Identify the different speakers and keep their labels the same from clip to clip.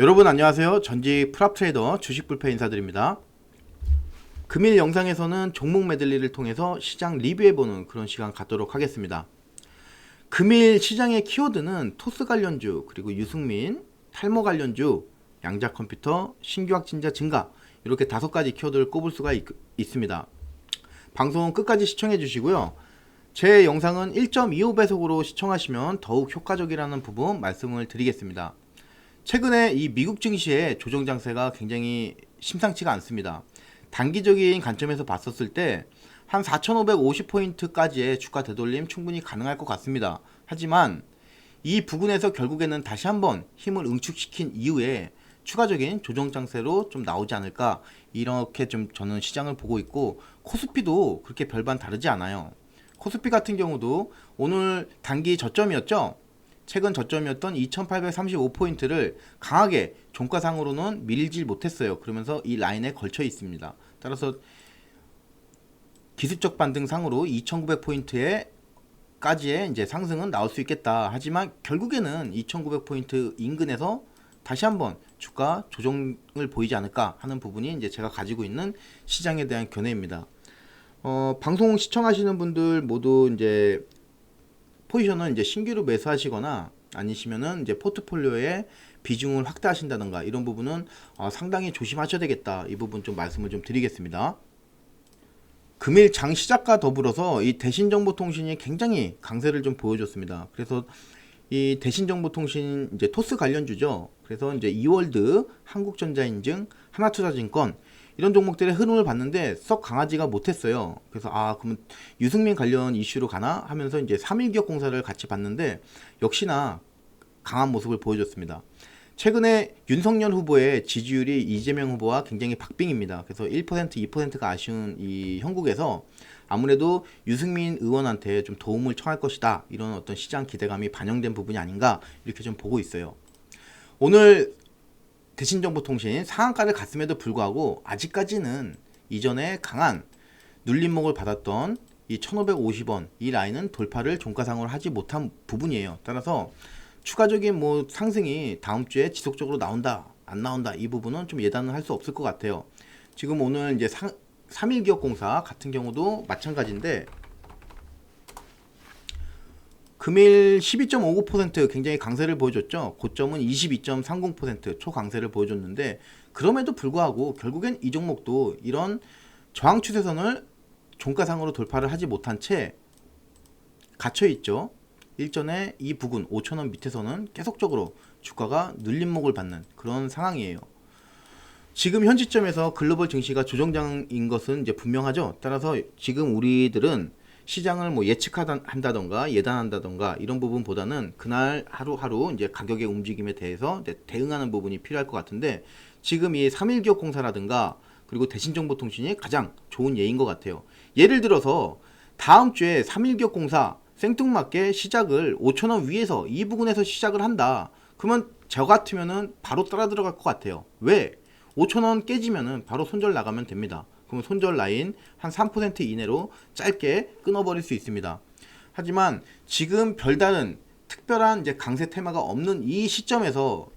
Speaker 1: 여러분 안녕하세요. 전직 프랍트레이더 주식불패 인사드립니다. 금일 영상에서는 종목 메들리를 통해서 시장 리뷰해보는 그런 시간 갖도록 하겠습니다. 금일 시장의 키워드는 토스 관련주, 그리고 유승민, 탈모 관련주, 양자 컴퓨터, 신규 확진자 증가, 이렇게 5가지 키워드를 꼽을 수가 있습니다. 방송 끝까지 시청해 주시고요. 제 영상은 1.25배속으로 시청하시면 더욱 효과적이라는 부분 말씀을 드리겠습니다. 최근에 이 미국 증시의 조정 장세가 굉장히 심상치가 않습니다. 단기적인 관점에서 봤었을 때 한 4,550포인트까지의 주가 되돌림 충분히 가능할 것 같습니다. 하지만 이 부근에서 결국에는 다시 한번 힘을 응축시킨 이후에 추가적인 조정 장세로 좀 나오지 않을까, 이렇게 좀 저는 시장을 보고 있고, 코스피도 그렇게 별반 다르지 않아요. 코스피 같은 경우도 오늘 단기 저점이었죠. 최근 저점이었던 2835포인트를 강하게 종가상으로는 밀질 못했어요. 그러면서 이 라인에 걸쳐 있습니다. 따라서 기술적 반등상으로 2900포인트에 까지의 이제 상승은 나올 수 있겠다. 하지만 결국에는 2900포인트 인근에서 다시 한번 주가 조정을 보이지 않을까 하는 부분이 이제 제가 가지고 있는 시장에 대한 견해입니다. 방송 시청하시는 분들 모두 이제 포지션은 이제 신규로 매수하시거나 아니시면은 이제 포트폴리오에 비중을 확대하신다던가 이런 부분은 상당히 조심하셔야 되겠다. 이 부분 좀 말씀을 좀 드리겠습니다. 금일 장 시작과 더불어서 이 대신정보통신이 굉장히 강세를 좀 보여줬습니다. 그래서 이 대신정보통신 이제 토스 관련주죠. 그래서 이제 이월드, 한국전자인증, 하나투자증권 이런 종목들의 흐름을 봤는데 썩 강하지가 못했어요. 그래서 그러면 유승민 관련 이슈로 가나 하면서 이제 3일기업공사를 같이 봤는데 역시나 강한 모습을 보여줬습니다. 최근에 윤석열 후보의 지지율이 이재명 후보와 굉장히 박빙입니다. 그래서 1%, 2%가 아쉬운 이 형국에서 아무래도 유승민 의원한테 좀 도움을 청할 것이다, 이런 어떤 시장 기대감이 반영된 부분이 아닌가, 이렇게 좀 보고 있어요. 오늘 대신정보통신 상한가를 갔음에도 불구하고 아직까지는 이전에 강한 눌림목을 받았던 이 1550원 이 라인은 돌파를 종가상으로 하지 못한 부분이에요. 따라서 추가적인 뭐 상승이 다음 주에 지속적으로 나온다 안 나온다, 이 부분은 좀 예단을 할 수 없을 것 같아요. 지금 오늘 이제 3일기업공사 같은 경우도 마찬가지인데 금일 12.59% 굉장히 강세를 보여줬죠. 고점은 22.30% 초강세를 보여줬는데, 그럼에도 불구하고 결국엔 이 종목도 이런 저항 추세선을 종가상으로 돌파를 하지 못한 채 갇혀있죠. 일전에 이 부근 5,000원 밑에서는 계속적으로 주가가 눌림목을 받는 그런 상황이에요. 지금 현 시점에서 글로벌 증시가 조정장인 것은 이제 분명하죠. 따라서 지금 우리들은 시장을 뭐 예측한다던가 예단한다던가 이런 부분보다는 그날 하루하루 이제 가격의 움직임에 대해서 대응하는 부분이 필요할 것 같은데, 지금 이 3일기업공사라든가 그리고 대신정보통신이 가장 좋은 예인 것 같아요. 예를 들어서 다음 주에 3일기업공사 생뚱맞게 시작을 5,000원 위에서 이 부분에서 시작을 한다. 그러면 저 같으면은 바로 따라 들어갈 것 같아요. 왜? 5,000원 깨지면은 바로 손절 나가면 됩니다. 그럼 손절 라인 한 3% 이내로 짧게 끊어버릴 수 있습니다. 하지만 지금 별다른 특별한 이제 강세 테마가 없는 이 시점에서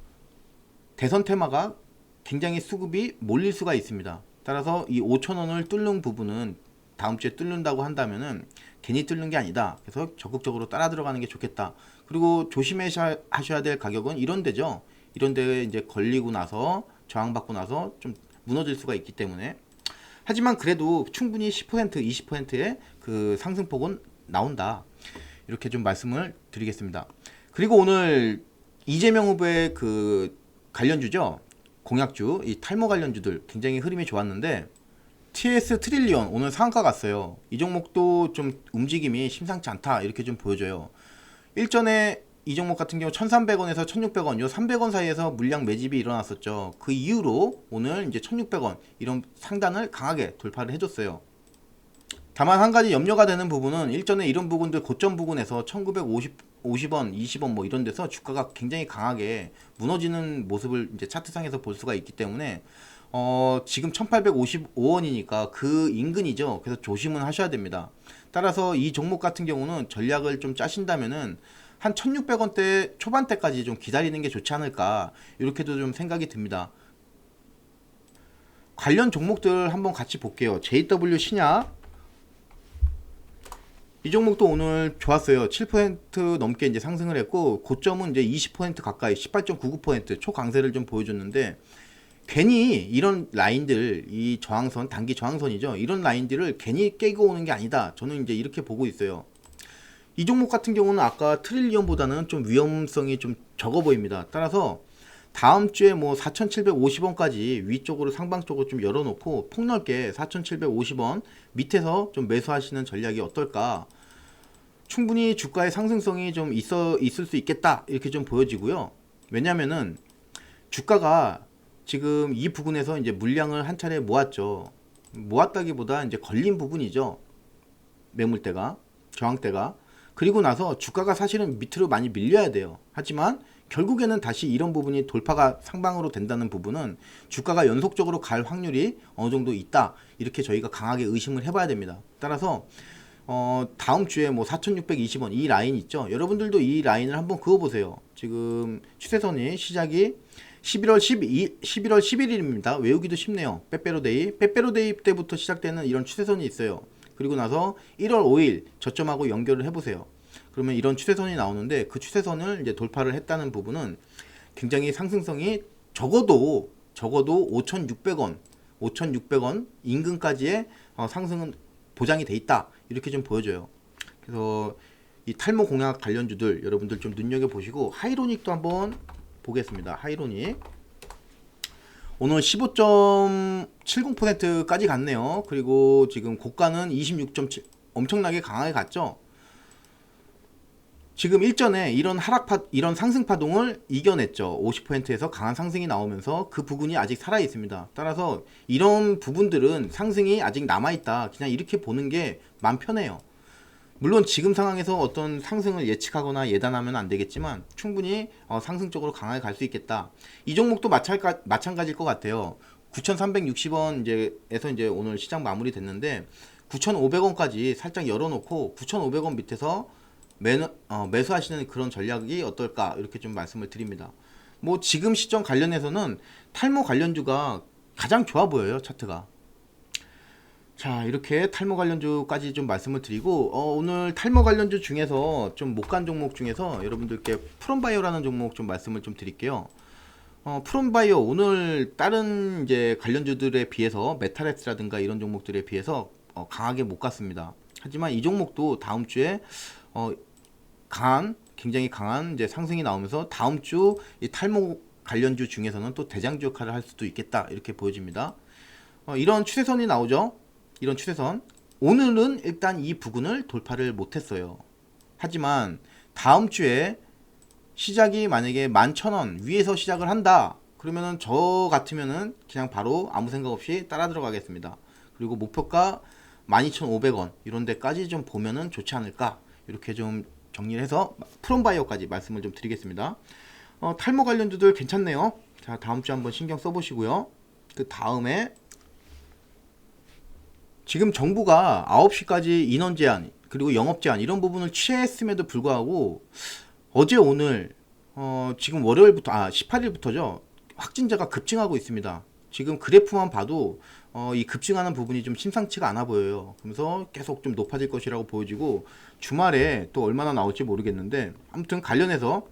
Speaker 1: 대선 테마가 굉장히 수급이 몰릴 수가 있습니다. 따라서 이 5,000원을 뚫는 부분은 다음 주에 뚫는다고 한다면은 괜히 뚫는 게 아니다. 그래서 적극적으로 따라 들어가는 게 좋겠다. 그리고 조심하셔야 될 가격은 이런 데죠. 이런 데에 이제 걸리고 나서 저항받고 나서 좀 무너질 수가 있기 때문에, 하지만 그래도 충분히 10%, 20%의 그 상승폭은 나온다. 이렇게 좀 말씀을 드리겠습니다. 그리고 오늘 이재명 후보의 그 관련주죠. 공약주, 이 탈모 관련주들 굉장히 흐름이 좋았는데 TS 트릴리언 오늘 상한가 갔어요. 이 종목도 좀 움직임이 심상치 않다, 이렇게 좀 보여져요. 일전에 이 종목 같은 경우 1,300원에서 1,600원, 요 300원 사이에서 물량 매집이 일어났었죠. 그 이후로 오늘 이제 1,600원 이런 상단을 강하게 돌파를 해줬어요. 다만 한 가지 염려가 되는 부분은 일전에 이런 부분들 고점 부근에서 1,950원, 20원 뭐 이런 데서 주가가 굉장히 강하게 무너지는 모습을 이제 차트상에서 볼 수가 있기 때문에 지금 1855원이니까 그 인근이죠. 그래서 조심은 하셔야 됩니다. 따라서 이 종목 같은 경우는 전략을 좀 짜신다면은 한 1600원대 초반대까지 좀 기다리는 게 좋지 않을까 이렇게도 좀 생각이 듭니다. 관련 종목들 한번 같이 볼게요. JW 신약 이 종목도 오늘 좋았어요. 7% 넘게 이제 상승을 했고 고점은 이제 20% 가까이 18.99% 초강세를 좀 보여줬는데 괜히 이런 라인들 이 저항선 단기 저항선이죠. 이런 라인들을 괜히 깨고 오는 게 아니다. 저는 이제 이렇게 보고 있어요. 이 종목 같은 경우는 아까 트릴리언보다는 좀 위험성이 좀 적어 보입니다. 따라서 다음 주에 뭐 4,750원까지 위쪽으로 상방 쪽으로 좀 열어놓고 폭넓게 4,750원 밑에서 좀 매수하시는 전략이 어떨까? 충분히 주가의 상승성이 좀 있을 수 있겠다 이렇게 좀 보여지고요. 왜냐면은 주가가 지금 이 부분에서 이제 물량을 한 차례 모았죠. 모았다기보다 이제 걸린 부분이죠. 매물대가 저항대가. 그리고 나서 주가가 사실은 밑으로 많이 밀려야 돼요. 하지만 결국에는 다시 이런 부분이 돌파가 상방으로 된다는 부분은 주가가 연속적으로 갈 확률이 어느 정도 있다. 이렇게 저희가 강하게 의심을 해봐야 됩니다. 따라서 다음 주에 뭐 4,620원 이 라인 있죠. 여러분들도 이 라인을 한번 그어보세요. 지금 추세선이 시작이 11월 11일입니다. 외우기도 쉽네요. 빼빼로데이. 빼빼로데이 때부터 시작되는 이런 추세선이 있어요. 그리고 나서 1월 5일 저점하고 연결을 해보세요. 그러면 이런 추세선이 나오는데 그 추세선을 이제 돌파를 했다는 부분은 굉장히 상승성이 적어도 5,600원 인근까지의 상승은 보장이 돼 있다. 이렇게 좀 보여져요. 그래서 이 탈모 공약 관련주들 여러분들 좀 눈여겨보시고 하이로닉도 한번 보겠습니다. 하이로닉 오늘 15.70%까지 갔네요. 그리고 지금 고가는 26.7 엄청나게 강하게 갔죠. 지금 일전에 이런 이런 상승 파동을 이겨냈죠. 50%에서 강한 상승이 나오면서 그 부분이 아직 살아 있습니다. 따라서 이런 부분들은 상승이 아직 남아 있다. 그냥 이렇게 보는 게 마음 편해요. 물론 지금 상황에서 어떤 상승을 예측하거나 예단하면 안 되겠지만 충분히 상승 쪽으로 강하게 갈 수 있겠다. 이 종목도 마찬가지일 것 같아요. 9,360원 에서 이제 오늘 시장 마무리 됐는데 9,500원까지 살짝 열어놓고 9,500원 밑에서 매수하시는 그런 전략이 어떨까 이렇게 좀 말씀을 드립니다. 뭐 지금 시점 관련해서는 탈모 관련주가 가장 좋아 보여요. 차트가. 자, 이렇게 탈모 관련주까지 좀 말씀을 드리고 오늘 탈모 관련주 중에서 좀 못 간 종목 중에서 여러분들께 프롬바이오라는 종목 좀 말씀을 좀 드릴게요. 프롬바이오 오늘 다른 이제 관련주들에 비해서 메타렉스라든가 이런 종목들에 비해서 강하게 못 갔습니다. 하지만 이 종목도 다음 주에 굉장히 강한 이제 상승이 나오면서 다음 주 이 탈모 관련주 중에서는 또 대장주 역할을 할 수도 있겠다 이렇게 보여집니다. 이런 추세선이 나오죠. 이런 추세선 오늘은 일단 이 부근을 돌파를 못했어요. 하지만 다음 주에 시작이 만약에 11,000원 위에서 시작을 한다 그러면은 저 같으면은 그냥 바로 아무 생각 없이 따라 들어가겠습니다. 그리고 목표가 12,500원 이런 데까지 좀 보면은 좋지 않을까 이렇게 좀 정리를 해서 프롬바이오까지 말씀을 좀 드리겠습니다. 탈모 관련주들 괜찮네요. 자, 다음 주 한번 신경 써보시고요. 그 다음에 지금 정부가 9시까지 인원 제한 그리고 영업 제한 이런 부분을 취했음에도 불구하고 어제 오늘 지금 월요일부터 18일부터죠. 확진자가 급증하고 있습니다. 지금 그래프만 봐도 이 급증하는 부분이 좀 심상치가 않아 보여요. 그래서 계속 좀 높아질 것이라고 보여지고 주말에 또 얼마나 나올지 모르겠는데 아무튼 관련해서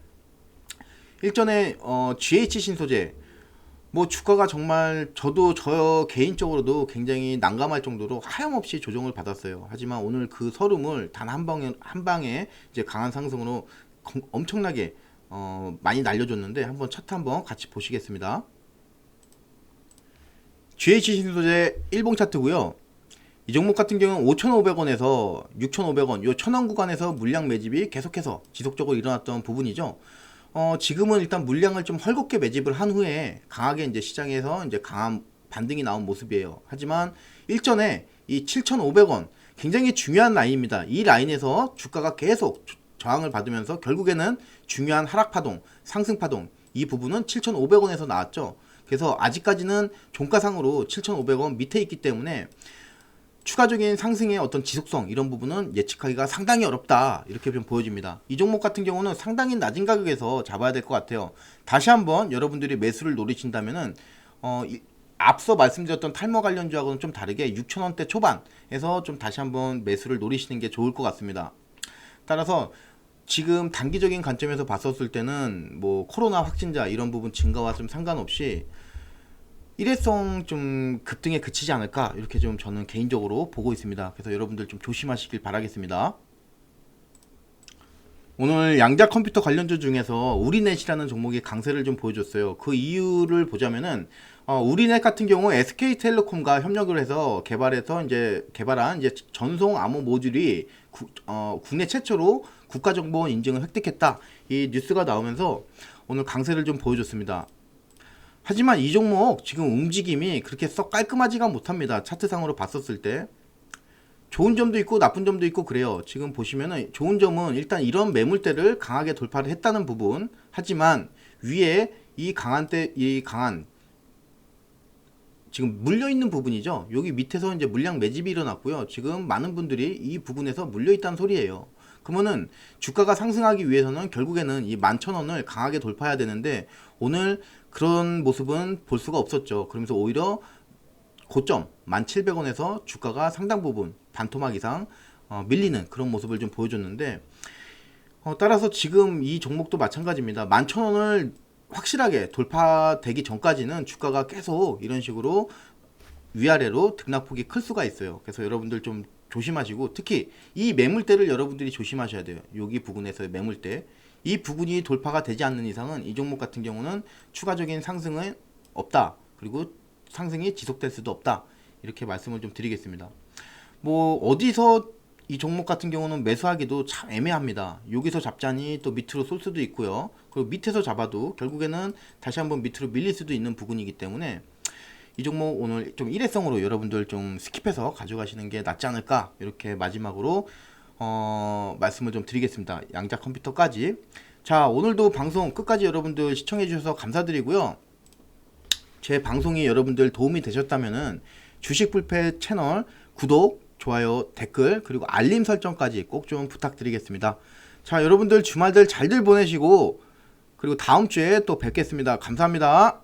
Speaker 1: 일전에 GH 신소재 뭐 주가가 정말 저 개인적으로도 굉장히 난감할 정도로 하염없이 조정을 받았어요. 하지만 오늘 그 서름을 단 한 방에 이제 강한 상승으로 엄청나게 많이 날려줬는데 한번 차트 한번 같이 보시겠습니다. GH 신소재 일봉 차트고요. 이 종목 같은 경우는 5,500원에서 6,500원 요 1,000원 구간에서 물량 매집이 계속해서 지속적으로 일어났던 부분이죠. 지금은 일단 물량을 좀 헐겁게 매집을 한 후에 강하게 이제 시장에서 이제 강한 반등이 나온 모습이에요. 하지만 일전에 이 7,500원 굉장히 중요한 라인입니다. 이 라인에서 주가가 계속 저항을 받으면서 결국에는 중요한 하락 파동, 상승 파동 이 부분은 7,500원에서 나왔죠. 그래서 아직까지는 종가상으로 7,500원 밑에 있기 때문에 추가적인 상승의 어떤 지속성 이런 부분은 예측하기가 상당히 어렵다 이렇게 좀 보여집니다. 이 종목 같은 경우는 상당히 낮은 가격에서 잡아야 될 것 같아요. 다시 한번 여러분들이 매수를 노리신다면은 앞서 말씀드렸던 탈모 관련주하고는 좀 다르게 6,000원대 초반에서 좀 다시 한번 매수를 노리시는 게 좋을 것 같습니다. 따라서 지금 단기적인 관점에서 봤었을 때는 뭐 코로나 확진자 이런 부분 증가와 좀 상관없이 일회성 좀 급등에 그치지 않을까 이렇게 좀 저는 개인적으로 보고 있습니다. 그래서 여러분들 좀 조심하시길 바라겠습니다. 오늘 양자 컴퓨터 관련주 중에서 우리넷이라는 종목이 강세를 좀 보여줬어요. 그 이유를 보자면은 우리넷 같은 경우 SK텔레콤과 협력을 해서 개발한 이제 전송 암호 모듈이 국내 최초로 국가정보원 인증을 획득했다. 이 뉴스가 나오면서 오늘 강세를 좀 보여줬습니다. 하지만 이 종목 지금 움직임이 그렇게 썩 깔끔하지가 못합니다. 차트상으로 봤었을 때 좋은 점도 있고 나쁜 점도 있고 그래요. 지금 보시면은 좋은 점은 일단 이런 매물대를 강하게 돌파를 했다는 부분. 하지만 위에 이 강한 지금 물려있는 부분이죠. 여기 밑에서 이제 물량 매집이 일어났고요. 지금 많은 분들이 이 부분에서 물려있다는 소리예요. 그러면은 주가가 상승하기 위해서는 결국에는 이 11,000원을 강하게 돌파해야 되는데 오늘 그런 모습은 볼 수가 없었죠. 그러면서 오히려 고점 1,700원에서 주가가 상당 부분 반토막 이상 밀리는 그런 모습을 좀 보여줬는데 따라서 지금 이 종목도 마찬가지입니다. 11,000원을 확실하게 돌파되기 전까지는 주가가 계속 이런 식으로 위아래로 등락폭이 클 수가 있어요. 그래서 여러분들 좀 조심하시고 특히 이 매물대를 여러분들이 조심하셔야 돼요. 여기 부분에서의 매물대 이 부분이 돌파가 되지 않는 이상은 이 종목 같은 경우는 추가적인 상승은 없다. 그리고 상승이 지속될 수도 없다. 이렇게 말씀을 좀 드리겠습니다. 뭐 어디서 이 종목 같은 경우는 매수하기도 참 애매합니다. 여기서 잡자니 또 밑으로 쏠 수도 있고요. 그리고 밑에서 잡아도 결국에는 다시 한번 밑으로 밀릴 수도 있는 부분이기 때문에 이 종목 오늘 좀 일회성으로 여러분들 좀 스킵해서 가져가시는 게 낫지 않을까 이렇게 마지막으로 말씀을 좀 드리겠습니다. 양자 컴퓨터까지. 자, 오늘도 방송 끝까지 여러분들 시청해 주셔서 감사드리고요. 제 방송이 여러분들 도움이 되셨다면은 주식불패 채널 구독, 좋아요, 댓글 그리고 알림 설정까지 꼭 좀 부탁드리겠습니다. 자, 여러분들 주말들 잘들 보내시고 그리고 다음 주에 또 뵙겠습니다. 감사합니다.